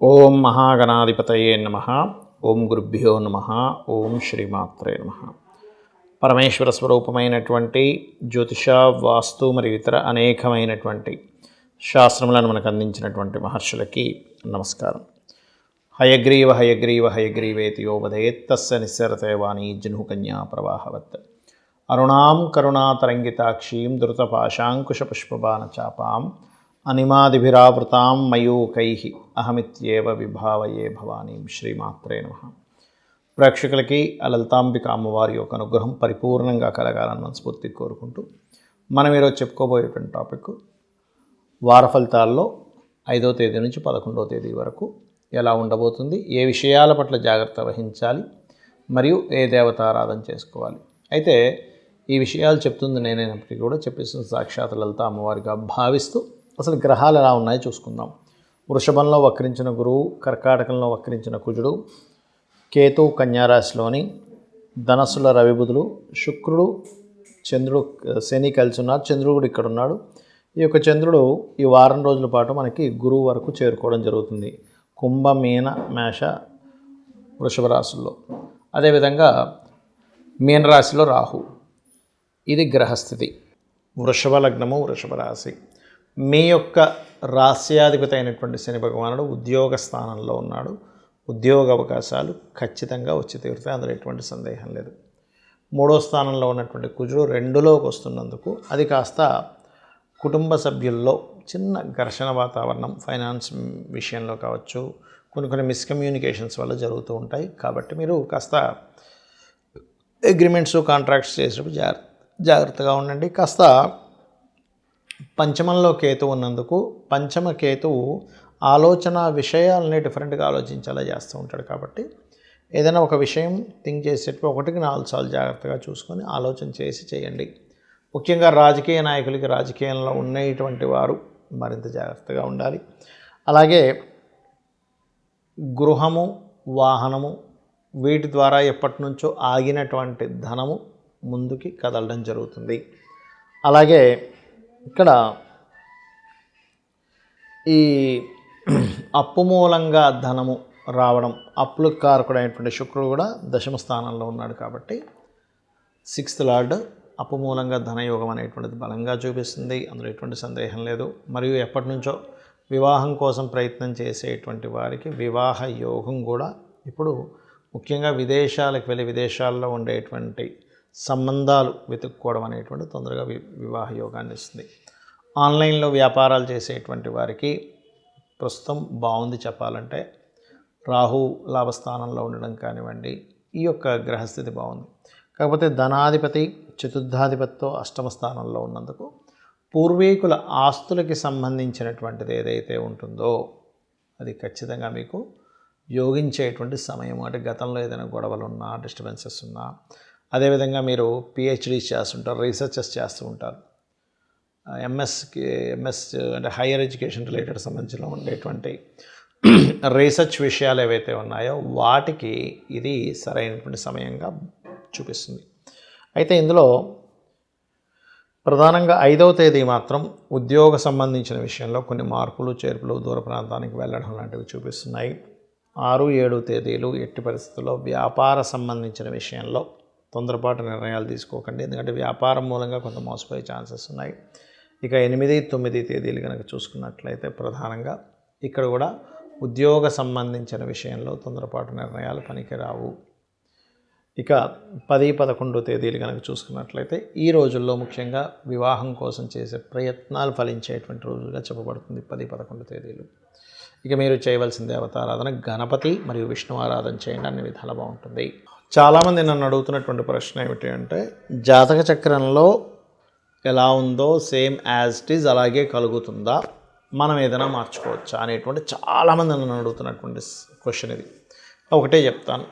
ఓం మహాగణాధిపతయే నమః. ఓం గురుభ్యో నమః. ఓం శ్రీమాత్రే నమః. పరమేశ్వర స్వరూపమైనటువంటి జ్యోతిష, వాస్తు మరియు ఇతర అనేకమైనటువంటి శాస్త్రములను మనకు అందించినటువంటి మహర్షులకి నమస్కారం. హయగ్రీవ హయగ్రీవ హయగ్రీవేతి యో వదేత్ తస్య నిస్సరతే వాణీ జహ్నుకన్యా ప్రవాహవత్. అరుణాం కరుణాతరంగితాక్షీం ధృతపాశాంకుశపుష్పబాణచాపాం అనిమాదిభిరావృతాం మయూకైః అహమిత్యేవ విభావయే భవానీం. శ్రీమాత్రే నమః. ప్రేక్షకులకి లలితాంబిక అమ్మవారి యొక్క అనుగ్రహం పరిపూర్ణంగా కలగాలని మనస్ఫూర్తి కోరుకుంటూ మనం ఈరోజు చెప్పుకోబోయేటువంటి టాపిక్ వార ఫలితాల్లో 5వ తేదీ నుంచి 11వ తేదీ వరకు ఎలా ఉండబోతుంది, ఏ విషయాల పట్ల జాగ్రత్త వహించాలి, మరియు ఏ దేవతారాధన చేసుకోవాలి. అయితే ఈ విషయాలు చెప్తుంది నేనైనప్పటికీ కూడా చెప్పేసిన సాక్షాత్ లలిత అమ్మవారిగా భావిస్తూ అసలు గ్రహాలు ఎలా ఉన్నాయో చూసుకుందాం. వృషభంలో వక్రించిన గురువు, కర్కాటకంలో వక్రించిన కుజుడు, కేతు కన్యారాశిలోని, ధనస్సుల రవిబుధులు, శుక్రుడు, చంద్రుడు, శని కలిసి ఉన్నారు. చంద్రుడు కూడా ఇక్కడ ఉన్నాడు. ఈ యొక్క చంద్రుడు ఈ వారం రోజుల పాటు మనకి గురువు వరకు చేరుకోవడం జరుగుతుంది. కుంభ, మీన, మేష, వృషభ రాశుల్లో. అదేవిధంగా మీనరాశిలో రాహు. ఇది గ్రహస్థితి. వృషభ లగ్నము, వృషభ రాశి. మీ యొక్క రాశ్యాధిపతి అయినటువంటి శని భగవానుడు ఉద్యోగ స్థానంలో ఉన్నాడు. ఉద్యోగ అవకాశాలు ఖచ్చితంగా వచ్చి తీరుతాయి, అందులో ఎటువంటి సందేహం లేదు. 3వ స్థానంలో ఉన్నటువంటి కుజుడు 2లోకి వస్తున్నందుకు అది కాస్త కుటుంబ సభ్యుల్లో చిన్న ఘర్షణ వాతావరణం, ఫైనాన్స్ విషయంలో కావచ్చు, కొన్ని మిస్కమ్యూనికేషన్స్ వల్ల జరుగుతూ ఉంటాయి. కాబట్టి మీరు కాస్త అగ్రిమెంట్స్, కాంట్రాక్ట్స్ చేసేటప్పుడు జాగ్రత్తగా ఉండండి. కాస్త పంచమంలో కేతువు ఉన్నందుకు పంచమ కేతువు ఆలోచన విషయాలని డిఫరెంట్గా ఆలోచించేలా చేస్తూ ఉంటాడు. కాబట్టి ఏదైనా ఒక విషయం థింక్ చేసేటప్పుడు 1కి 4 సార్లు జాగ్రత్తగా చూసుకొని ఆలోచన చేయండి. ముఖ్యంగా రాజకీయ నాయకులకి, రాజకీయంలో ఉన్నటువంటి వారు మరింత జాగ్రత్తగా ఉండాలి. అలాగే గృహము, వాహనము, వీటి ద్వారా ఎప్పటి నుంచో ఆగినటువంటి ధనము ముందుకి కదలడం జరుగుతుంది. అలాగే ఇక్కడ ఈ అప్పు మూలంగా ధనము రావడం, అప్పులు కారకుడైనటువంటి శుక్రుడు కూడా 10వ స్థానంలో ఉన్నాడు. కాబట్టి 6th లార్డ్ అప్పు మూలంగా ధనయోగం అనేటువంటిది బలంగా చూపిస్తుంది, అందులో ఎటువంటి సందేహం లేదు. మరియు ఎప్పటి నుంచో వివాహం కోసం ప్రయత్నం చేసేటువంటి వారికి వివాహ యోగం కూడా ఇప్పుడు ముఖ్యంగా విదేశాలకు వెళ్ళి విదేశాల్లో ఉండేటువంటి సంబంధాలు వెతుక్కోవడం అనేటువంటి తొందరగా వివాహ యోగాన్ని ఇస్తుంది. ఆన్లైన్లో వ్యాపారాలు చేసేటువంటి వారికి ప్రస్తుతం బాగుంది చెప్పాలంటే. రాహు లాభస్థానంలో ఉండడం కానివ్వండి, ఈ యొక్క గ్రహస్థితి బాగుంది. కాకపోతే ధనాధిపతి చతుర్థాధిపతితో 8వ స్థానంలో ఉన్నందుకు పూర్వీకుల ఆస్తులకి సంబంధించినటువంటిది ఏదైతే ఉంటుందో అది ఖచ్చితంగా మీకు యోగించేటువంటి సమయం. అంటే గతంలో ఏదైనా గొడవలు ఉన్నా, డిస్టర్బెన్సెస్ ఉన్నా, అదేవిధంగా మీరు పిహెచ్డీస్ చేస్తుంటారు, రీసెర్చెస్ చేస్తూ ఉంటారు, ఎంఎస్ అంటే హైయర్ ఎడ్యుకేషన్ రిలేటెడ్ సంబంధించిన ఉండేటువంటి రీసెర్చ్ విషయాలు ఏవైతే ఉన్నాయో వాటికి ఇది సరైనటువంటి సమయంగా చూపిస్తుంది. అయితే ఇందులో ప్రధానంగా 5వ తేదీ మాత్రం ఉద్యోగ సంబంధించిన విషయంలో కొన్ని మార్పులు, చేర్పులు, దూర ప్రాంతానికి వెళ్ళడం లాంటివి చూపిస్తున్నాయి. 6, 7 తేదీలు ఎట్టి పరిస్థితుల్లో వ్యాపార సంబంధించిన విషయంలో తొందరపాటు నిర్ణయాలు తీసుకోకండి, ఎందుకంటే వ్యాపారం మూలంగా కొంత మోసపోయే ఛాన్సెస్ ఉన్నాయి. ఇక 8, 9 తేదీలు కనుక చూసుకున్నట్లయితే ప్రధానంగా ఇక్కడ కూడా ఉద్యోగ సంబంధించిన విషయంలో తొందరపాటు నిర్ణయాలు పనికిరావు. ఇక 10, 11 తేదీలు కనుక చూసుకున్నట్లయితే ఈ రోజుల్లో ముఖ్యంగా వివాహం కోసం చేసే ప్రయత్నాలు ఫలించేటువంటి రోజులుగా చెప్పబడుతుంది 10, 11 తేదీలు. ఇక మీరు చేయవలసిన దేవతారాధన గణపతి మరియు విష్ణు ఆరాధన చేయండి, అన్ని విధాలా బాగుంటుంది. చాలామంది నన్ను అడుగుతున్నటువంటి ప్రశ్న ఏమిటి అంటే, జాతక చక్రంలో ఎలా ఉందో సేమ్ యాజ్ ఇట్ ఈజ్ అలాగే కలుగుతుందా, మనం ఏదైనా మార్చుకోవచ్చా అనేటువంటి చాలామంది నన్ను అడుగుతున్నటువంటి క్వశ్చన్ ఇది. ఒకటే చెప్తాను,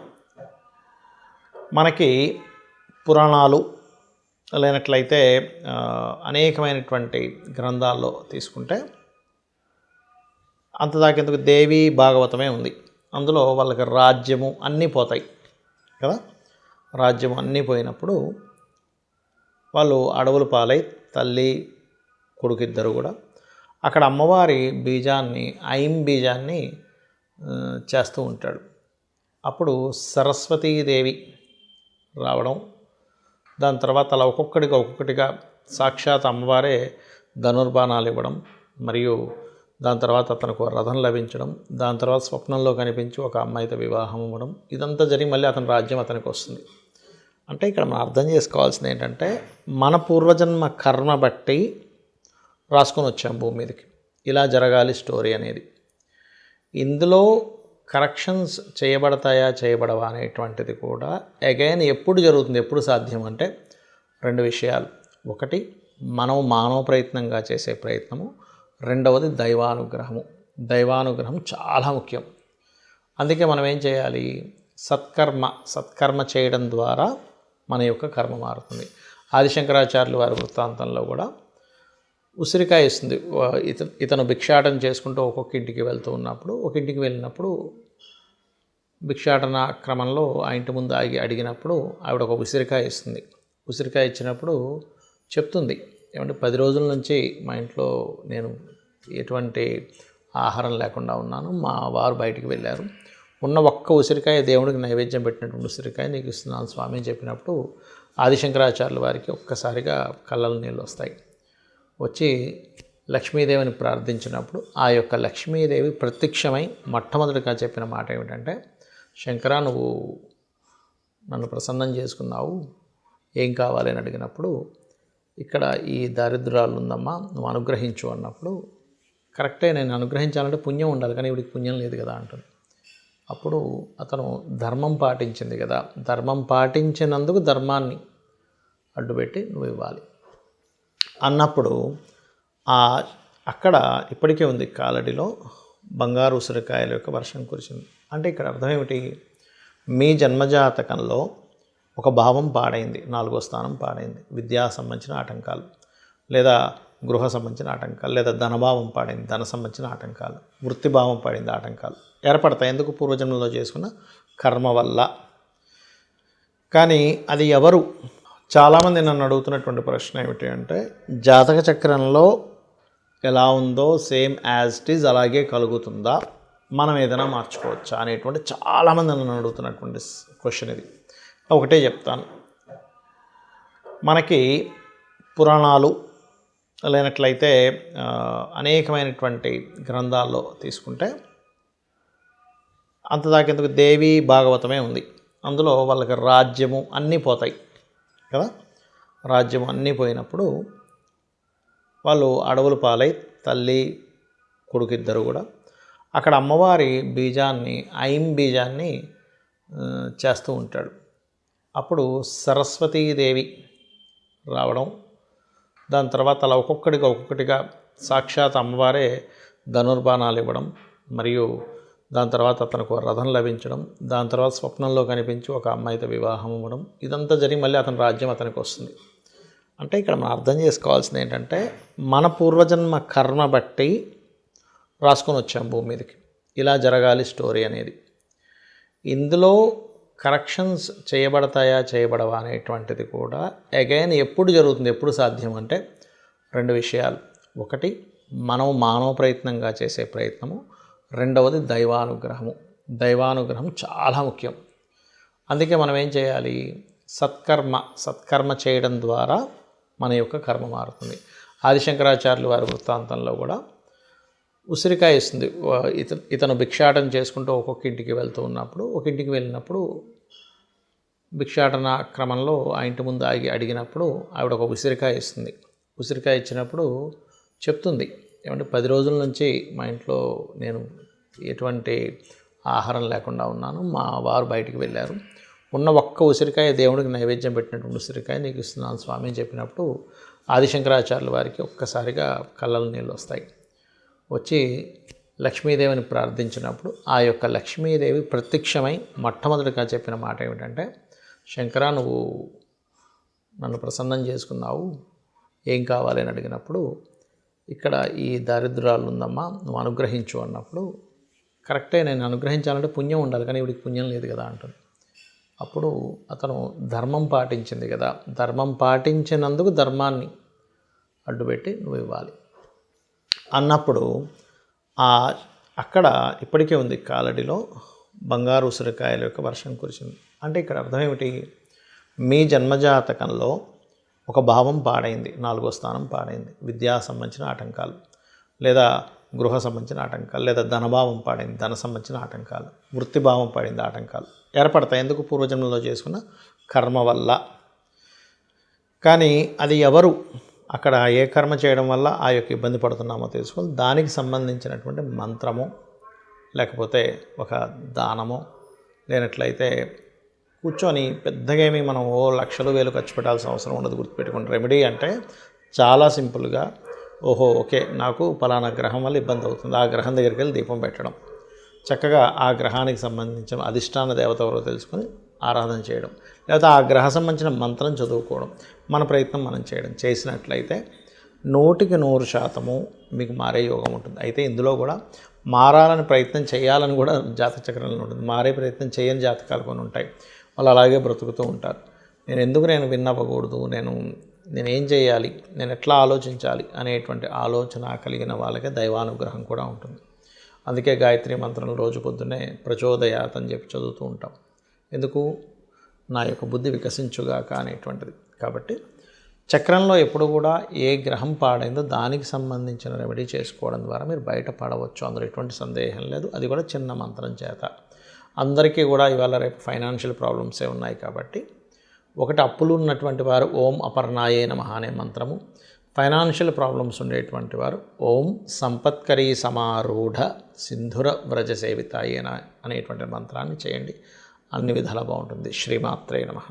మనకి పురాణాలు లేనట్లయితే అనేకమైనటువంటి గ్రంథాల్లో తీసుకుంటే అంతదాకెందుకు దేవి భాగవతమే ఉంది. అందులో వాళ్ళకి రాజ్యము అన్నీ పోతాయి కదా. రాజ్యం అన్నీ పోయినప్పుడు వాళ్ళు అడవులు పాలై తల్లి కొడుకు ఇద్దరు కూడా అక్కడ అమ్మవారి బీజాన్ని, ఐం బీజాన్ని చేస్తూ ఉంటాడు. అప్పుడు సరస్వతీదేవి రావడం, దాని తర్వాత అలా ఒక్కొక్కటిగా సాక్షాత్ అమ్మవారే ధనుర్బాణాలు ఇవ్వడం, మరియు దాని తర్వాత అతనికి రథం లభించడం, దాని తర్వాత స్వప్నంలో కనిపించి ఒక అమ్మాయితో వివాహం అవ్వడం, ఇదంతా జరిగి మళ్ళీ అతని రాజ్యం అతనికి వస్తుంది. అంటే ఇక్కడ మనం అర్థం చేసుకోవాల్సింది ఏంటంటే, మన పూర్వజన్మ కర్మ బట్టి రాసుకొని వచ్చాం భూమి మీదకి, ఇలా జరగాలి స్టోరీ అనేది. ఇందులో కరెక్షన్స్ చేయబడవా అనేటువంటిది కూడా అగైన్ ఎప్పుడు జరుగుతుంది, ఎప్పుడు సాధ్యం అంటే 2 విషయాలు. ఒకటి మనం మానవ ప్రయత్నంగా చేసే ప్రయత్నము, రెండవది దైవానుగ్రహం చాలా ముఖ్యం. అందుకే మనం ఏం చేయాలి, సత్కర్మ చేయడం ద్వారా మన యొక్క కర్మ మారుతుంది. ఆదిశంకరాచార్యులు వారి వృత్తాంతంలో కూడా ఉసిరికాయ ఇస్తుంది. ఇతను భిక్షాటన చేసుకుంటూ ఒక్కొక్క ఇంటికి వెళ్తూ ఉన్నప్పుడు, ఒక ఇంటికి వెళ్ళినప్పుడు భిక్షాటన క్రమంలో ఆ ఇంటి ముందు అడిగినప్పుడు ఆవిడ ఒక ఉసిరికాయ ఇస్తుంది. ఉసిరికాయ ఇచ్చినప్పుడు చెప్తుంది, ఏమంటే 10 రోజుల నుంచి మా ఇంట్లో నేను ఎటువంటి ఆహారం లేకుండా ఉన్నాను, మా వారు బయటికి వెళ్ళారు, ఉన్న ఒక్క ఉసిరికాయ దేవుడికి నైవేద్యం పెట్టినటువంటి ఉసిరికాయ నీకు ఇస్తున్నాను స్వామి అని చెప్పినప్పుడు ఆదిశంకరాచార్యుల వారికి ఒక్కసారిగా కళ్ళలో నీళ్ళు వస్తాయి. వచ్చి లక్ష్మీదేవిని ప్రార్థించినప్పుడు ఆ యొక్క లక్ష్మీదేవి ప్రత్యక్షమై మొట్టమొదటిగా చెప్పిన మాట ఏమిటంటే, శంకరా నువ్వు నన్ను ప్రసన్నం చేసుకున్నావు, ఏం కావాలి అని అడిగినప్పుడు ఇక్కడ ఈ దారిద్ర్యాలు ఉందమ్మా నువ్వు అనుగ్రహించు అన్నప్పుడు, కరెక్టే నేను అనుగ్రహించాలంటే పుణ్యం ఉండాలి, కానీ ఇవిడికి పుణ్యం లేదు కదా అంటుంది. అప్పుడు అతను ధర్మం పాటించింది కదా, ధర్మం పాటించినందుకు ధర్మాన్ని అడ్డుపెట్టి నువ్వు ఇవ్వాలి అన్నప్పుడు అక్కడ ఇప్పటికే ఉంది కాలడిలో బంగారు ఉసిరికాయల యొక్క వర్షం కురిసింది. అంటే ఇక్కడ అర్థం ఏమిటి, మీ జన్మజాతకంలో ఒక భావం పాడైంది, 4వ స్థానం పాడైంది, విద్యా సంబంధించిన ఆటంకాలు, లేదా గృహ సంబంధించిన ఆటంకాలు, లేదా ధనభావం పాడైంది, ధన సంబంధించిన ఆటంకాలు, వృత్తిభావం పడింది, ఆటంకాలు ఏర్పడతాయి. ఎందుకు, పూర్వజన్మలో చేసుకున్న కర్మ వల్ల. కానీ అది ఎవరు, చాలామంది నన్ను అడుగుతున్నటువంటి ప్రశ్న ఏమిటి అంటే, జాతక చక్రంలో ఎలా ఉందో సేమ్ యాజ్ ఇట్ ఈజ్ అలాగే కలుగుతుందా, మనం ఏదైనా మార్చుకోవచ్చా అనేటువంటి చాలామంది నన్ను అడుగుతున్నటువంటి క్వశ్చన్ ఇది. ఒకటే చెప్తాను, మనకి పురాణాలు లేనట్లయితే అనేకమైనటువంటి గ్రంథాల్లో తీసుకుంటే అంతదాకెందుకు దేవి భాగవతమే ఉంది. అందులో వాళ్ళకి రాజ్యము అన్నీ పోతాయి కదా, రాజ్యం అన్నీ పోయినప్పుడు వాళ్ళు అడవులు పాలై తల్లి కొడుకు ఇద్దరు కూడా అక్కడ అమ్మవారి బీజాన్ని, ఐం బీజాన్ని చేస్తూ ఉంటాడు. అప్పుడు సరస్వతీదేవి రావడం, దాని తర్వాత అలా ఒక్కొక్కటిగా సాక్షాత్ అమ్మవారే ధనుర్బాణాలు ఇవ్వడం, మరియు దాని తర్వాత అతనికి రథం లభించడం, దాని తర్వాత స్వప్నంలో కనిపించి ఒక అమ్మాయితో వివాహం అవ్వడం, ఇదంతా జరిగి మళ్ళీ అతని రాజ్యం అతనికి వస్తుంది. అంటే ఇక్కడ మనం అర్థం చేసుకోవాల్సింది ఏంటంటే, మన పూర్వజన్మ కర్మ బట్టి రాసుకొని వచ్చాం భూమి మీదకి, ఇలా జరగాలి స్టోరీ అనేది. ఇందులో కరెక్షన్స్ చేయబడవా అనేటువంటిది కూడా అగైన్ ఎప్పుడు జరుగుతుంది, ఎప్పుడు సాధ్యం అంటే 2 విషయాలు. ఒకటి మనం మానవ ప్రయత్నంగా చేసే ప్రయత్నము, రెండవది దైవానుగ్రహం చాలా ముఖ్యం. అందుకే మనం ఏం చేయాలి, సత్కర్మ చేయడం ద్వారా మన యొక్క కర్మ మారుతుంది. ఆదిశంకరాచార్యులు వారి వృత్తాంతంలో కూడా ఉసిరికాయ ఇస్తుంది. ఇతను భిక్షాటన చేసుకుంటూ ఒక్కొక్క ఇంటికి వెళ్తూ ఉన్నప్పుడు, ఒక ఇంటికి వెళ్ళినప్పుడు భిక్షాటన క్రమంలో ఆ ఇంటి ముందు అడిగినప్పుడు ఆవిడ ఒక ఉసిరికాయ ఇస్తుంది. ఉసిరికాయ ఇచ్చినప్పుడు చెప్తుంది, ఏమంటే 10 రోజుల నుంచి మా ఇంట్లో నేను ఎటువంటి ఆహారం లేకుండా ఉన్నాను, మా వారు బయటికి వెళ్ళారు, ఉన్న ఒక్క ఉసిరికాయ దేవుడికి నైవేద్యం పెట్టినటువంటి ఉసిరికాయ నీకు ఇస్తున్నాను స్వామి అని చెప్పినప్పుడు ఆదిశంకరాచార్యుల వారికి ఒక్కసారిగా కళ్ళలో నీళ్ళు వస్తాయి. వచ్చి లక్ష్మీదేవిని ప్రార్థించినప్పుడు ఆ యొక్క లక్ష్మీదేవి ప్రత్యక్షమై మొట్టమొదటిగా చెప్పిన మాట ఏమిటంటే, శంకరా నువ్వు నన్ను ప్రసన్నం చేసుకున్నావు, ఏం కావాలి అని అడిగినప్పుడు ఇక్కడ ఈ దారిద్ర్యాలు ఉందమ్మా నువ్వు అనుగ్రహించు అన్నప్పుడు, కరెక్టే నేను అనుగ్రహించాలంటే పుణ్యం ఉండాలి, కానీ ఇవిడికి పుణ్యం లేదు కదా అంటుంది. అప్పుడు అతను ధర్మం పాటించింది కదా, ధర్మం పాటించినందుకు ధర్మాన్ని అడ్డుపెట్టి నువ్వు ఇవ్వాలి అన్నప్పుడు అక్కడ ఇప్పటికే ఉంది కాలడిలో బంగారు ఉసిరికాయల యొక్క వర్షం కురిసింది. అంటే ఇక్కడ అర్థం ఏమిటి? మీ జన్మజాతకంలో ఒక భావం పాడైంది, 4వ స్థానం పాడైంది, విద్యా సంబంధించిన ఆటంకాలు, లేదా గృహ సంబంధించిన ఆటంకాలు, లేదా ధనభావం పాడైంది, ధన సంబంధించిన ఆటంకాలు, వృత్తిభావం పడింది, ఆటంకాలు ఏర్పడతాయి. ఎందుకు? పూర్వజన్మలో చేసుకున్న కర్మ వల్ల. కానీ అది ఎవరు అక్కడ ఏ కర్మ చేయడం వల్ల ఆ యొక్క ఇబ్బంది పడుతున్నామో తెలుసుకొని దానికి సంబంధించినటువంటి మంత్రము, లేకపోతే ఒక దానము, లేనట్లయితే కూర్చొని పెద్దగా ఏమి మనం లక్షలు వేలు ఖర్చు పెట్టాల్సిన అవసరం ఉండదు. గుర్తుపెట్టుకోండి, రెమెడీ అంటే చాలా సింపుల్గా, ఓకే నాకు పలానా గ్రహం వల్ల ఇబ్బంది అవుతుంది, ఆ గ్రహం దగ్గరికి వెళ్ళి దీపం పెట్టడం, చక్కగా ఆ గ్రహానికి సంబంధించిన అధిష్టాన దేవత ఎవరో తెలుసుకొని ఆరాధన చేయడం, లేకపోతే ఆ గ్రహ సంబంధించిన మంత్రం చదువుకోవడం, మన ప్రయత్నం మనం చేయడం చేసినట్లయితే 100% మీకు మారే యోగం ఉంటుంది. అయితే ఇందులో కూడా మారాలని ప్రయత్నం చేయాలని కూడా జాతక చక్రంలో ఉంటుంది. మారే ప్రయత్నం చేయని జాతకాలు కొన్ని ఉంటాయి, వాళ్ళు అలాగే బ్రతుకుతూ ఉంటారు. నేను విన్ అవ్వకూడదు, నేనేం చేయాలి, నేను ఎట్లా ఆలోచించాలి అనేటువంటి ఆలోచన కలిగిన వాళ్ళకే దైవానుగ్రహం కూడా ఉంటుంది. అందుకే గాయత్రి మంత్రం రోజు పొద్దున్నే ప్రచోదయాత్ అని చెప్పి చదువుతూ ఉంటాం. ఎందుకు? నా యొక్క బుద్ధి వికసించుగాక అనేటువంటిది. కాబట్టి చక్రంలో ఎప్పుడు కూడా ఏ గ్రహం పాడైందో దానికి సంబంధించిన రెమెడీ చేసుకోవడం ద్వారా మీరు బయటపడవచ్చు, అందులో ఎటువంటి సందేహం లేదు. అది కూడా చిన్న మంత్రం చేత. అందరికీ కూడా ఇవాళ రేపు ఫైనాన్షియల్ ప్రాబ్లమ్సే ఉన్నాయి కాబట్టి ఒకటి అప్పులు ఉన్నటువంటి వారు ఓం అపర్ణాయే నమః అనే మంత్రము, ఫైనాన్షియల్ ప్రాబ్లమ్స్ ఉండేటువంటి వారు ఓం సంపత్కరీ సమారూఢ సింధుర వ్రజ సేవితాయేన అనేటువంటి మంత్రాన్ని చేయండి. అన్ని విధాలా బాగుంటుంది. శ్రీమాత్రే నమః.